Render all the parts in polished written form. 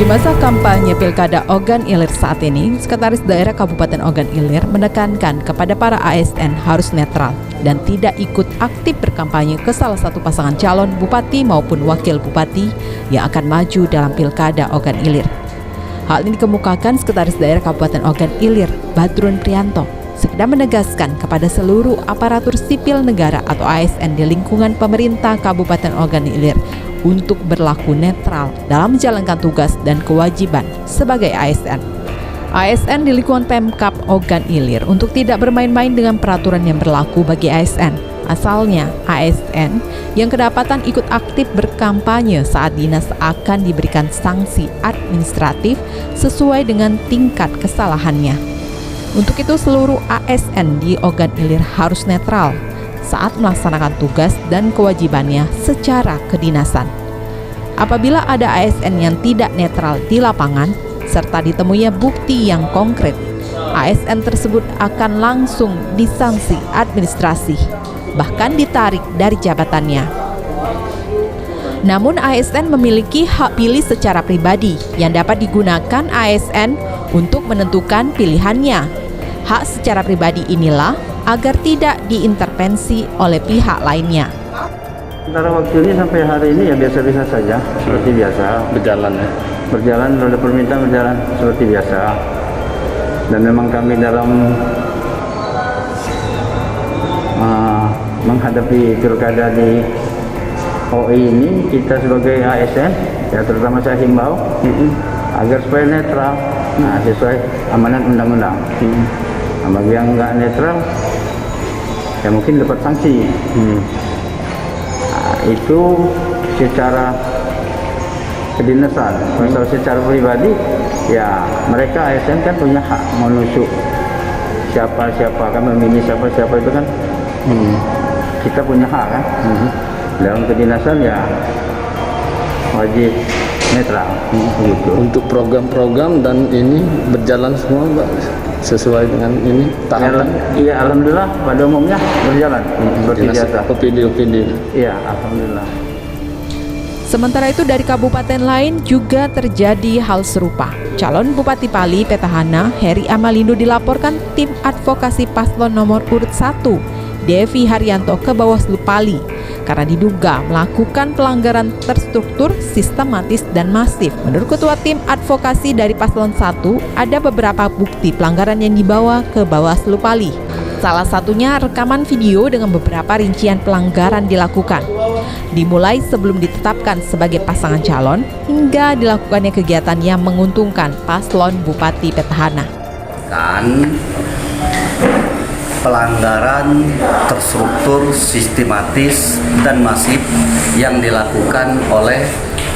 Di masa kampanye Pilkada Ogan Ilir saat ini, Sekretaris Daerah Kabupaten Ogan Ilir menekankan kepada para ASN harus netral dan tidak ikut aktif berkampanye ke salah satu pasangan calon bupati maupun wakil bupati yang akan maju dalam Pilkada Ogan Ilir. Hal ini dikemukakan Sekretaris Daerah Kabupaten Ogan Ilir, Badrun Prianto, sekedar menegaskan kepada seluruh aparatur sipil negara atau ASN di lingkungan pemerintah Kabupaten Ogan Ilir untuk berlaku netral dalam menjalankan tugas dan kewajiban sebagai ASN. ASN di lingkungan Pemkab Ogan Ilir untuk tidak bermain-main dengan peraturan yang berlaku bagi ASN. Asalnya, ASN yang kedapatan ikut aktif berkampanye saat dinas akan diberikan sanksi administratif sesuai dengan tingkat kesalahannya. Untuk itu, seluruh ASN di Ogan Ilir harus netral saat melaksanakan tugas dan kewajibannya secara kedinasan. Apabila ada ASN yang tidak netral di lapangan, serta ditemuinya bukti yang konkret, ASN tersebut akan langsung disanksi administrasi, bahkan ditarik dari jabatannya. Namun ASN memiliki hak pilih secara pribadi yang dapat digunakan ASN untuk menentukan pilihannya. Hak secara pribadi inilah agar tidak diintervensi oleh pihak lainnya. Sementara waktu ini sampai hari ini ya biasa-biasa saja, seperti biasa. Berjalan ya? Berjalan, roda permintaan berjalan seperti biasa. Dan memang kami dalam menghadapi pilkada di OI ini, kita sebagai ASN, ya terutama saya himbau, agar supaya netral, sesuai amanat undang-undang. Nah, bagi yang nggak netral, ya mungkin dapat sanksi. Nah, itu secara kedinasan. Kalau secara pribadi, ya mereka ASN kan punya hak menusuk siapa-siapa, kan memilih siapa-siapa itu kan kita punya hak kan. Dalam kedinasan ya wajib netral. Gitu. Untuk program-program dan ini berjalan semua, Mbak, sesuai dengan ini tahapan? Iya, alhamdulillah pada umumnya berjalan seperti biasa. Opini. Iya, alhamdulillah. Sementara itu dari kabupaten lain juga terjadi hal serupa. Calon Bupati Pali Petahana Heri Amalindo dilaporkan tim advokasi paslon nomor urut 1 Devi Haryanto ke Bawaslu Pali karena diduga melakukan pelanggaran terstruktur, sistematis, dan masif. Menurut Ketua Tim Advokasi dari Paslon 1, ada beberapa bukti pelanggaran yang dibawa ke Bawaslu Pali. Salah satunya rekaman video dengan beberapa rincian pelanggaran dilakukan. Dimulai sebelum ditetapkan sebagai pasangan calon, hingga dilakukannya kegiatan yang menguntungkan Paslon Bupati Petahana. Pelanggaran terstruktur, sistematis, dan masif yang dilakukan oleh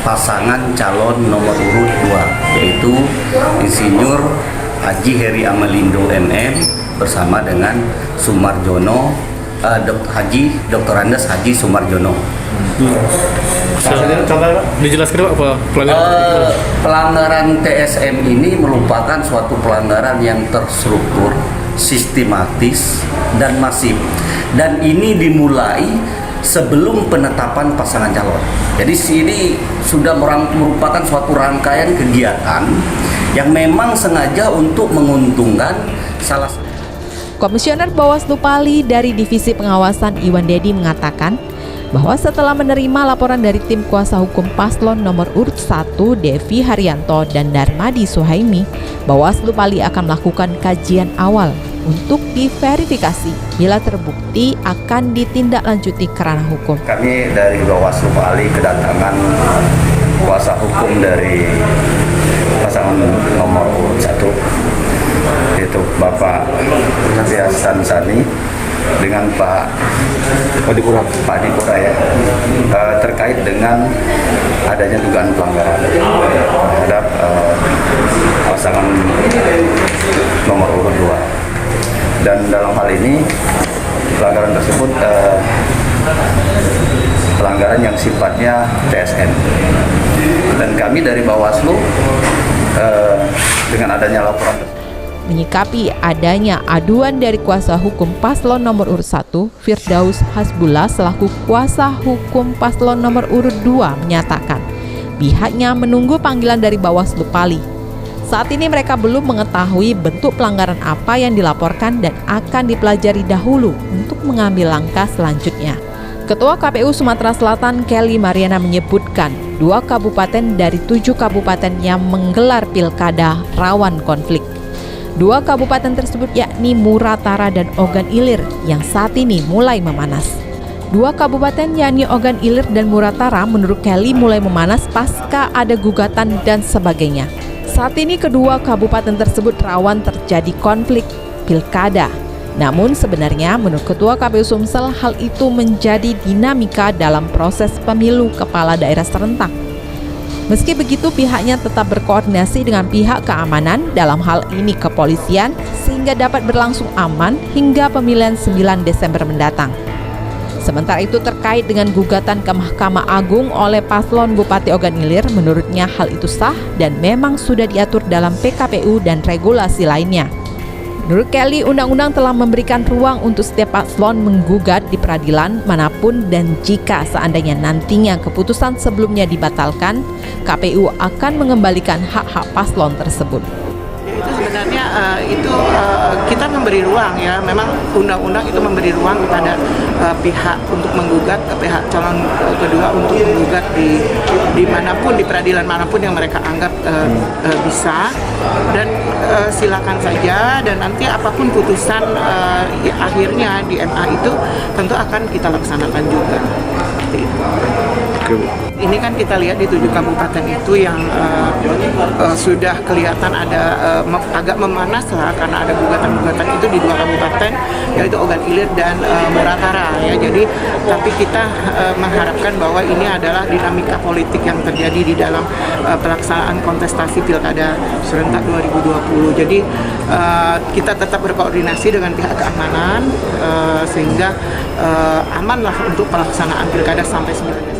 pasangan calon nomor urut 2, yaitu Insinyur Haji Heri Amalindo MM bersama dengan Sumarjono, Dr. Andes Haji Sumarjono. Dijelaskan apa pelanggaran? Pelanggaran TSM ini merupakan suatu pelanggaran yang terstruktur, sistematis, dan masif, dan ini dimulai sebelum penetapan pasangan calon. Jadi ini sudah merupakan suatu rangkaian kegiatan yang memang sengaja untuk menguntungkan salah satu. Komisioner Bawaslu Pali dari Divisi Pengawasan Iwan Dedi mengatakan bahwa setelah menerima laporan dari tim kuasa hukum paslon nomor urut 1 Devi Haryanto dan Darmadi Suhaimi, Bawaslu Pali akan melakukan kajian awal untuk diverifikasi. Bila terbukti akan ditindaklanjuti ke ranah hukum. Kami dari Bawaslu Pali kedatangan kuasa hukum dari pasangan nomor urut 1, yaitu Bapak Hasan Sani dengan Pak Dipura ya, terkait dengan adanya dugaan pelanggaran terhadap pasangan nomor urut 2. Dan dalam hal ini pelanggaran tersebut pelanggaran yang sifatnya TSN. Dan kami dari Bawaslu dengan adanya laporan menyikapi adanya aduan dari kuasa hukum paslon nomor urut 1, Firdaus Hasbullah selaku kuasa hukum paslon nomor urut 2 menyatakan pihaknya menunggu panggilan dari Bawaslu Pali. Saat ini mereka belum mengetahui bentuk pelanggaran apa yang dilaporkan dan akan dipelajari dahulu untuk mengambil langkah selanjutnya. Ketua KPU Sumatera Selatan Kelly Mariana menyebutkan 2 kabupaten dari 7 kabupaten yang menggelar pilkada rawan konflik. 2 kabupaten tersebut yakni Muratara dan Ogan Ilir yang saat ini mulai memanas. 2 kabupaten yakni Ogan Ilir dan Muratara menurut Kelly mulai memanas pasca ada gugatan dan sebagainya. Saat ini kedua kabupaten tersebut rawan terjadi konflik pilkada. Namun sebenarnya menurut Ketua KPU Sumsel hal itu menjadi dinamika dalam proses pemilu kepala daerah serentak. Meski begitu pihaknya tetap berkoordinasi dengan pihak keamanan dalam hal ini kepolisian sehingga dapat berlangsung aman hingga pemilihan 9 Desember mendatang. Sementara itu terkait dengan gugatan ke Mahkamah Agung oleh paslon Bupati Ogan Ilir, menurutnya hal itu sah dan memang sudah diatur dalam PKPU dan regulasi lainnya. Menurut Kelly, undang-undang telah memberikan ruang untuk setiap paslon menggugat di peradilan manapun dan jika seandainya nantinya keputusan sebelumnya dibatalkan, KPU akan mengembalikan hak-hak paslon tersebut. Itu sebenarnya kita memberi ruang ya, memang undang-undang itu memberi ruang kepada pihak untuk menggugat, pihak calon kedua untuk menggugat di manapun, di peradilan manapun yang mereka anggap bisa, dan silakan saja, dan nanti apapun putusan akhirnya di MA itu tentu akan kita laksanakan juga. Ini kan kita lihat di 7 kabupaten itu yang sudah kelihatan ada agak memanas lah karena ada gugatan-gugatan itu di 2 kabupaten yaitu Ogan Ilir dan Muratara ya. Jadi tapi kita mengharapkan bahwa ini adalah dinamika politik yang terjadi di dalam pelaksanaan kontestasi Pilkada serentak 2020. Jadi kita tetap berkoordinasi dengan pihak keamanan sehingga amanlah untuk pelaksanaan Pilkada sampai 9 Desember.